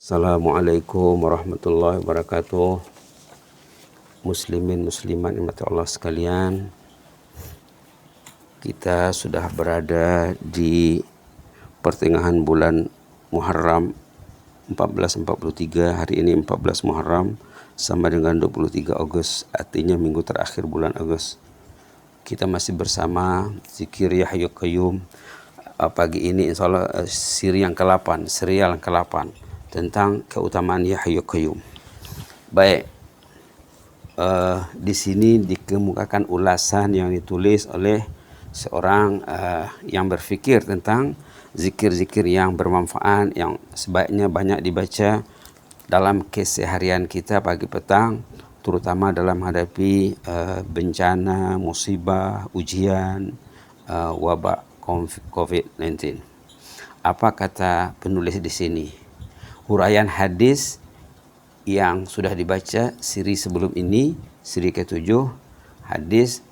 Assalamualaikum warahmatullahi wabarakatuh. Muslimin muslimat umat Allah sekalian, kita sudah berada di pertengahan bulan Muharram 1443. Hari ini 14 Muharram sama dengan 23 Agustus, artinya minggu terakhir bulan Agustus. Kita masih bersama zikir Ya Hayyu Qayyum. Pagi ini insyaallah serial yang ke-8 tentang keutamaan Ya Hayyu Qayyum. Baik, di sini dikemukakan ulasan yang ditulis oleh seorang yang berfikir tentang zikir-zikir yang bermanfaat, yang sebaiknya banyak dibaca dalam keseharian kita pagi petang, terutama dalam menghadapi bencana, musibah, ujian, wabak COVID-19. Apa kata penulis di sini? Huraian hadis yang sudah dibaca siri sebelum ini, siri ke-7, hadis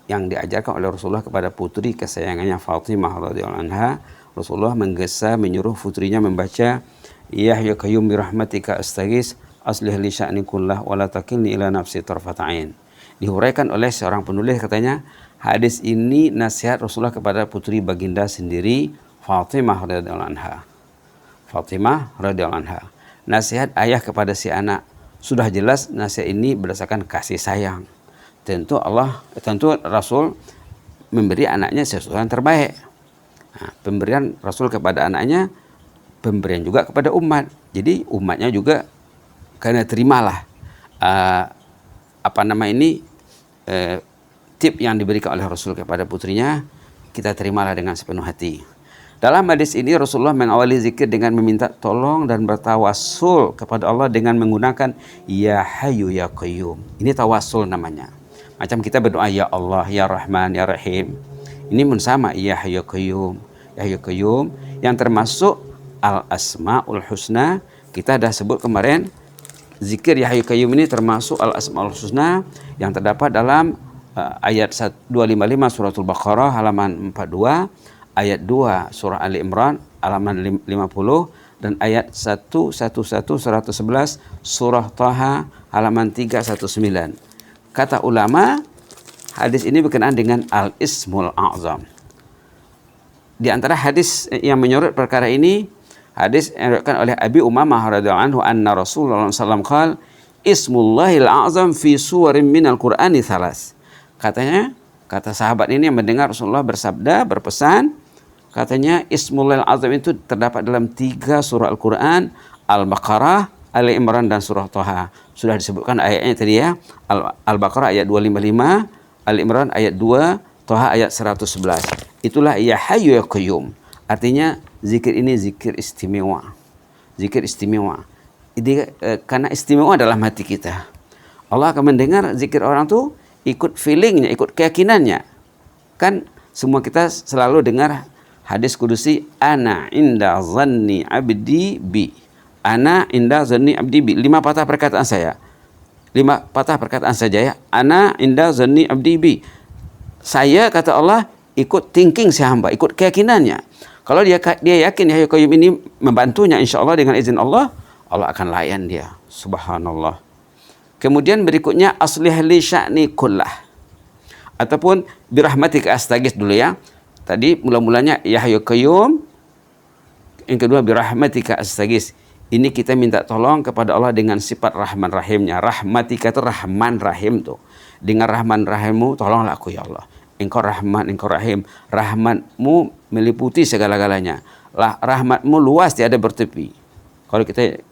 yang diajarkan oleh Rasulullah kepada putri kesayangannya Fatimah radhiyallahu anha. Rasulullah menggesa menyuruh putrinya membaca Ya Hayyu Qayyum bi rahmatika astaghits aslih li sya'ni kullah wa la takilni ila nafsi tarfata ain. Dihuraikan oleh seorang penulis, katanya hadis ini nasihat Rasulullah kepada putri baginda sendiri Fatimah radhiyallahu anha. Nasihat ayah kepada si anak, sudah jelas nasihat ini berdasarkan kasih sayang. Tentu Rasul memberi anaknya sesuatu yang terbaik. Nah, pemberian Rasul kepada anaknya, pemberian juga kepada umat. Jadi umatnya juga karena terimalah tip yang diberikan oleh Rasul kepada putrinya, kita terimalah dengan sepenuh hati. Dalam hadis ini Rasulullah mengawali zikir dengan meminta tolong dan bertawassul kepada Allah dengan menggunakan Ya Hayyu Ya Qayyum. Ini tawassul namanya. Macam kita berdoa Ya Allah, Ya Rahman, Ya Rahim. Ini pun sama, Ya Hayyu Ya Qayyum. Ya Hayyu Ya Qayyum yang termasuk Al-Asmaul Husna. Kita dah sebut kemarin, zikir Ya Hayyu Ya Qayyum ini termasuk Al-Asmaul Husna yang terdapat dalam ayat 255 suratul Baqarah halaman 42, ayat 2 surah Ali Imran halaman 50, dan ayat 111 surah Taha halaman 319. Kata ulama, hadis ini berkenaan dengan Al-Ismul A'zam. Di antara hadis yang menyorot perkara ini, hadis yang diriwayatkan oleh Abi Umamah radhiyallahu anhu anna Rasulullah sallallahu alaihi wasallam qala Ismullahil A'zam fi suwarin minal Qur'ani thalas. Kata sahabat ini yang mendengar Rasulullah bersabda, berpesan, katanya Ismullahil Azam itu terdapat dalam 3 surah Al-Quran, Al-Baqarah, Ali Imran, dan surah Taha. Sudah disebutkan ayatnya tadi ya. Al-Baqarah ayat 255, Ali Imran ayat 2, Taha ayat 111. Itulah Ya Hayyu Ya Qayyum. Artinya zikir ini zikir istimewa. Zikir istimewa. Karena istimewa dalam hati kita. Allah akan mendengar zikir orang tuh ikut feelingnya, ikut keyakinannya. Kan semua kita selalu dengar hadis kudusi, ana inda zanni abdi bi. Ana inda zanni abdi bi. 5 patah perkataan saya. 5 patah perkataan saja ya. Ana inda zanni abdi bi. Saya, kata Allah, ikut thinking si hamba, ikut keyakinannya. Kalau dia yakin Ya Hayyu Qayyum ini membantunya, insyaallah dengan izin Allah, Allah akan layan dia. Subhanallah. Kemudian berikutnya aslih li sya'ni kullah. Ataupun birahmatika astaghits dulu ya. Tadi mula-mulanya Ya Hayyu Qayyum, yang kedua birahmatika astaghits. Ini kita minta tolong kepada Allah dengan sifat Rahman Rahimnya. Rahmatika itu Rahman Rahim tuh. Dengan Rahman Rahimmu tolonglah aku ya Allah. Engkau Rahman, Engkau Rahim. Rahmatmu meliputi segala-galanya. Rahmatmu luas, tiada bertepi. Kalau kita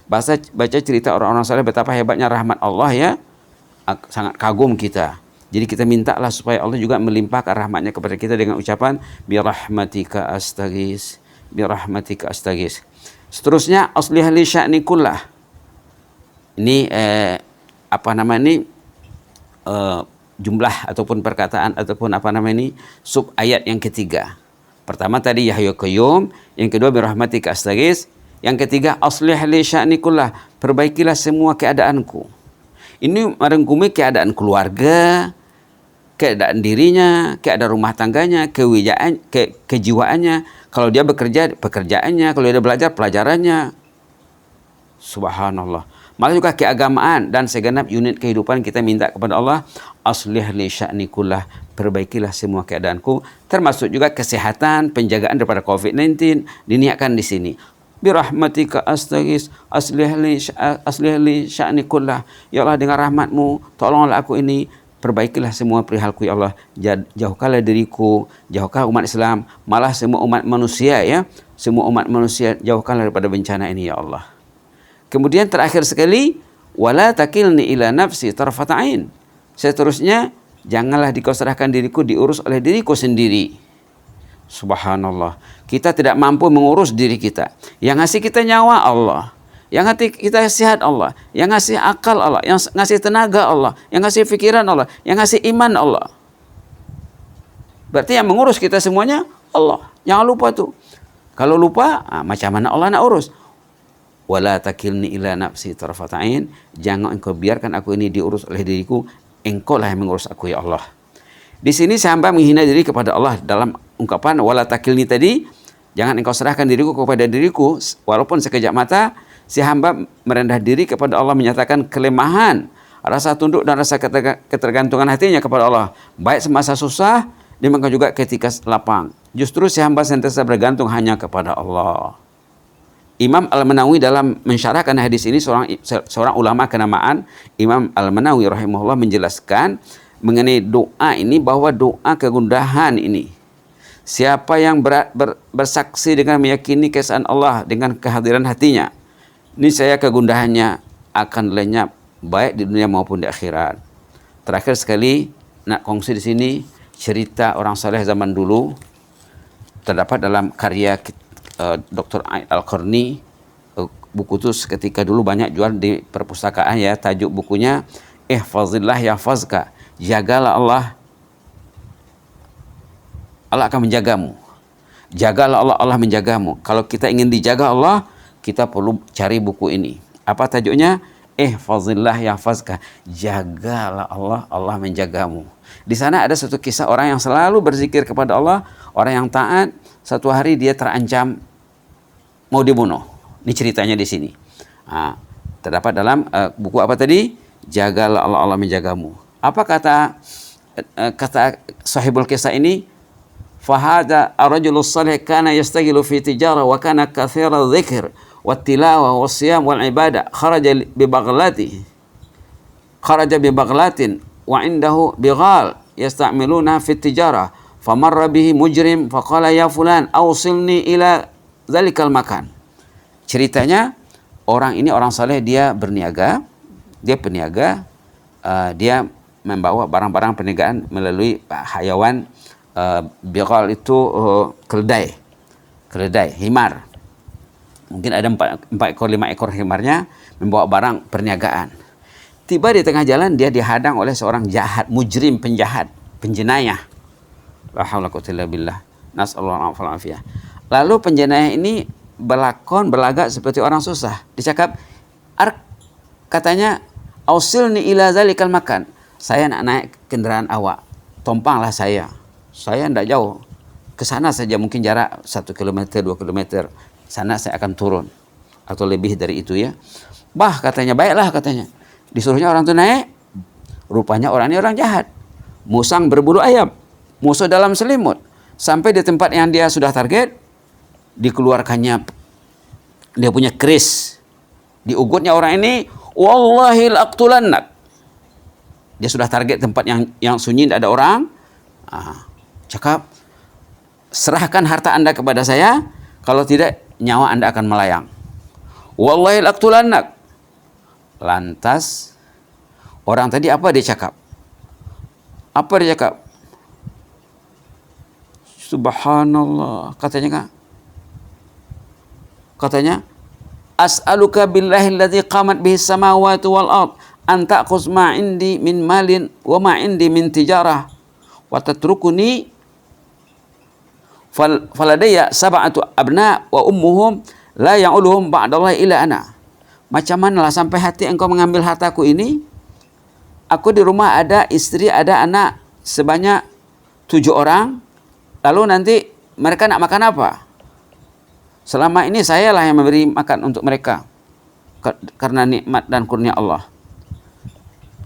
baca cerita orang-orang saleh betapa hebatnya rahmat Allah ya, sangat kagum kita. Jadi kita mintalah supaya Allah juga melimpahkan rahmatnya kepada kita dengan ucapan birahmatika astaghits, birahmatika astaghits. Seterusnya aslih li sya'ni kullah. Ini jumlah ataupun perkataan ataupun sub ayat yang ketiga. Pertama tadi Ya Hayyu Qayyum, yang kedua birahmatika astaghits, yang ketiga aslih li sya'ni kullah, perbaikilah semua keadaanku. Ini merangkumi keadaan keluarga, keadaan dirinya, keadaan rumah tangganya, kejiwaannya. Kalau dia bekerja, pekerjaannya. Kalau dia belajar, pelajarannya. Subhanallah. Maka juga keagamaan dan segenap unit kehidupan kita minta kepada Allah, aslih li sya'ni kullah, perbaikilah semua keadaanku, termasuk juga kesehatan, penjagaan daripada COVID-19 diniatkan di sini. Birahmatika astaghis, aslih li sya'ni kullah. Ya Allah, dengan rahmatmu tolonglah aku ini, perbaikilah semua perihalku ya Allah. Jauhkanlah diriku, jauhkanlah umat Islam, malah semua umat manusia ya, semua umat manusia jauhkanlah daripada bencana ini ya Allah. Kemudian terakhir sekali, wala takilni ila nafsi tarfata ain. Seterusnya, janganlah dikau serahkan diriku diurus oleh diriku sendiri. Subhanallah. Kita tidak mampu mengurus diri kita. Yang ngasih kita nyawa Allah. Yang ngasih kita sehat Allah. Yang ngasih akal Allah. Yang ngasih tenaga Allah. Yang ngasih pikiran Allah. Yang ngasih iman Allah. Berarti yang mengurus kita semuanya Allah. Jangan lupa tuh. Kalau lupa, macam mana Allah nak urus? Wala takilni ila nafsi tarfata ain. Jangan engkau biarkan aku ini diurus oleh diriku. Engkau lah yang mengurus aku ya Allah. Di sini hamba menghina diri kepada Allah dalam ungkapan wala takilni tadi. Jangan engkau serahkan diriku kepada diriku. Walaupun sekejap mata, si hamba merendah diri kepada Allah, menyatakan kelemahan, rasa tunduk dan rasa ketergantungan hatinya kepada Allah. Baik semasa susah, demikian juga ketika lapang. Justru si hamba sentiasa bergantung hanya kepada Allah. Imam Al-Manawi dalam mensyarahkan hadis ini, seorang ulama kenamaan, Imam Al-Manawi rahimahullah menjelaskan mengenai doa ini, bahwa doa kegundahan ini, siapa yang bersaksi dengan meyakini keesaan Allah dengan kehadiran hatinya, ini saya kegundahannya akan lenyap baik di dunia maupun di akhirat. Terakhir sekali nak kongsi di sini cerita orang saleh zaman dulu, terdapat dalam karya Dr. A'id Al-Qarni. Buku itu ketika dulu banyak jual di perpustakaan ya. Tajuk bukunya Ihfazillah yahfazka. Jagalah Allah, Allah akan menjagamu. Jagalah Allah, Allah menjagamu. Kalau kita ingin dijaga Allah, kita perlu cari buku ini. Apa tajuknya? Ihfazillah yahfazka. Jagalah Allah, Allah menjagamu. Di sana ada satu kisah orang yang selalu berzikir kepada Allah, orang yang taat. Satu hari dia terancam mau dibunuh. Ini ceritanya di sini. Terdapat dalam buku apa tadi? Jagalah Allah, Allah menjagamu. Apa kata sahibul kisah ini? Fahada ar-rajulus salih kana yastaghilu fi tijara wa kana katsira dzikr wa tilawah wa siyam wal ibadah. Kharaja bi baghlatin wa indahu bighal yasta'miluna fi tijara. Famarra bihi mujrim faqala ya fulan awsilni ila zalikal makan. Ceritanya orang ini orang saleh, dia berniaga, dia peniaga, dia membawa barang-barang perniagaan melalui hayawan bighal itu keledai, himar. Mungkin ada 4 ekor 5 ekor himarnya membawa barang perniagaan. Tiba di tengah jalan dia dihadang oleh seorang jahat, mujrim, penjahat, penjenayah. La haula quwwata illa billah. Nasallahu alaihi. Lalu penjenayah ini berlagak seperti orang susah. Dicakap, katanya, ausilni ila zalikal makan. Saya nak naik kendaraan awak, tompanglah saya. Saya tidak jauh, ke sana saja, mungkin jarak 1 kilometer, 2 kilometer. Sana saya akan turun, atau lebih dari itu ya. Bah, katanya, baiklah katanya. Disuruhnya orang itu naik. Rupanya orang ini orang jahat. Musang berbulu ayam. Musuh dalam selimut. Sampai di tempat yang dia sudah target, dikeluarkannya dia punya keris. Diugutnya orang ini, wallahi laqtulannak. Dia sudah target tempat yang sunyi, tidak ada orang. Cakap, serahkan harta Anda kepada saya, kalau tidak nyawa Anda akan melayang. Wallahi laqtulannak. Lantas orang tadi apa dia cakap? Apa dia cakap? Subhanallah, katanya as'aluka billahi alladzi qamat bihi samawati wal ard an ta'khuz ma indi min malin wa ma indi min tijarah wa tatrukuni faladayya sab'atu abna wa ummuhum la ya'uluhum ba'dallahi illa ana. Macam manalah sampai hati engkau mengambil hartaku ini? Aku di rumah ada istri, ada anak sebanyak 7 orang. Lalu nanti mereka nak makan apa? Selama ini sayalah yang memberi makan untuk mereka. karena nikmat dan kurnia Allah.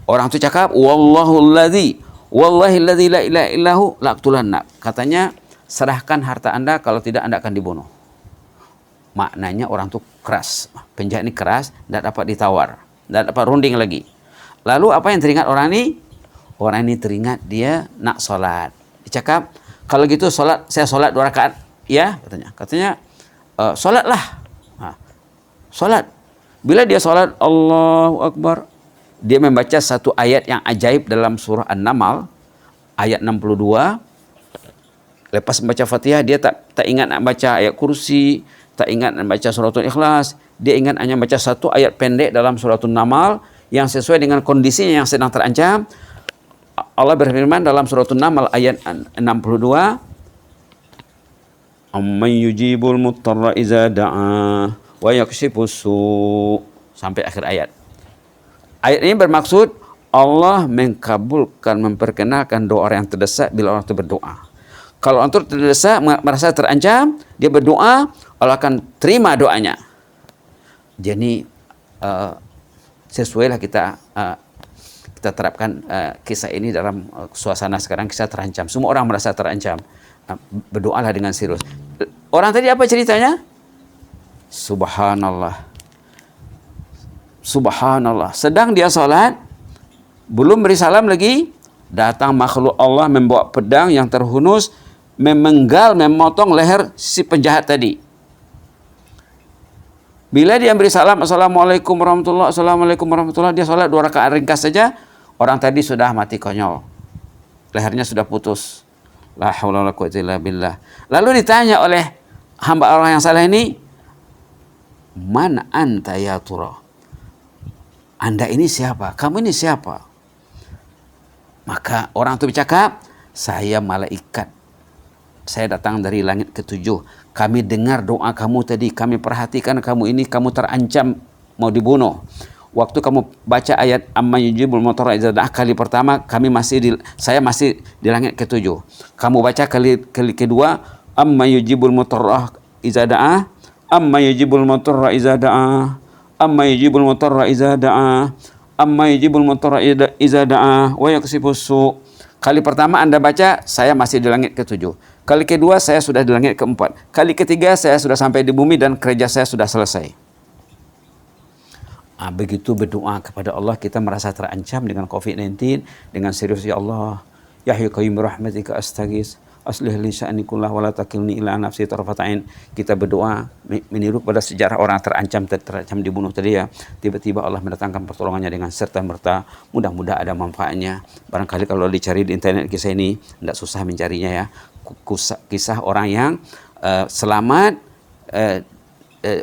Orang itu cakap, wallahi alladzi la ilaha illahu laqtulanna. Katanya, serahkan harta Anda, kalau tidak Anda akan dibunuh. Maknanya orang itu keras. Penjahat ini keras, tidak dapat ditawar, tidak dapat runding lagi. Lalu apa yang teringat orang ini? Orang ini teringat dia nak sholat. Dicakap, kalau gitu saya sholat 2 rakaat. Ya, katanya sholatlah. Sholat. Bila dia sholat, Allahu Akbar, dia membaca satu ayat yang ajaib dalam surah An-Naml, ayat 62. Lepas membaca Fatihah, dia tak ingat nak baca ayat kursi, tak ingat nak baca suratul Ikhlas. Dia ingat hanya baca satu ayat pendek dalam suratul Naml yang sesuai dengan kondisinya yang sedang terancam. Allah berfirman dalam suratul Naml ayat 62, amman yujibul muttarra iza da'a wa yakshifus su', sampai akhir ayat. Ayat ini bermaksud Allah mengkabulkan, memperkenalkan doa orang yang terdesak bila orang itu berdoa. Kalau orang itu terdesak, merasa terancam, dia berdoa, Allah akan terima doanya. Jadi sesuailah kita terapkan kisah ini dalam suasana sekarang. Kita terancam, semua orang merasa terancam. Berdoalah dengan serius. Orang tadi apa ceritanya? Subhanallah, sedang dia sholat, belum beri salam lagi, datang makhluk Allah membawa pedang yang terhunus, memenggal, memotong leher si penjahat tadi. Bila dia beri salam, assalamualaikum warahmatullahi, dia sholat 2 rakaat ringkas saja, orang tadi sudah mati konyol, lehernya sudah putus. La haula wala quwwata illa billah. Lalu ditanya oleh hamba Allah yang salah ini, man anta ya tura? Anda ini siapa? Kamu ini siapa? Maka orang itu bercakap, saya malaikat. Saya datang dari langit ke-7. Kami dengar doa kamu tadi, kami perhatikan kamu ini, kamu terancam mau dibunuh. Waktu kamu baca ayat amma yujibul muttarra idza da'ah kali pertama, saya masih di langit ke-7. Kamu baca kali kedua, amma yujibul muttarra idza da'ah, amma yujibul muttarra idza da'ah, amma yujibul muttarra idza da'ah, amma yujibul muttarra idza da'ah wa yaksifus su'. Kali pertama Anda baca, saya masih di langit ke-7. Kali kedua, saya sudah di langit ke-4. Kali ketiga, saya sudah sampai di bumi dan kerja saya sudah selesai. Begitu berdoa kepada Allah, kita merasa terancam dengan COVID-19, dengan serius, ya Allah, ya hayyu qayyum rahmatika astaghits, aslih li sya'ni kullah wa la takilni ila nafsi tarfata ain. Kita berdoa meniru pada sejarah orang terancam dibunuh tadi ya. Tiba-tiba Allah mendatangkan pertolongannya dengan serta merta. Mudah-mudahan ada manfaatnya. Barangkali kalau dicari di internet kisah ini, tidak susah mencarinya ya. Kisah orang yang selamat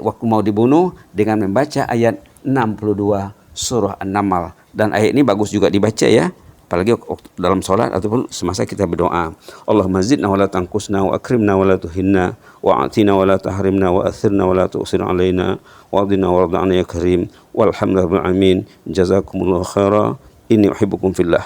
waktu mau dibunuh dengan membaca ayat 62 surah An-Naml. Dan ayat ini bagus juga dibaca ya, apalagi dalam sholat ataupun semasa kita berdoa. Allahumma zidna wa la tanqusna wa akrimna wa la tuhinna wa atina wa la tahrimna wa athirna wa la tu'sir alaina wa adina wa arda'na ya karim walhamdulillahi rabbil alamin. Jazakumullahu khaira, inni uhibbukum fillah.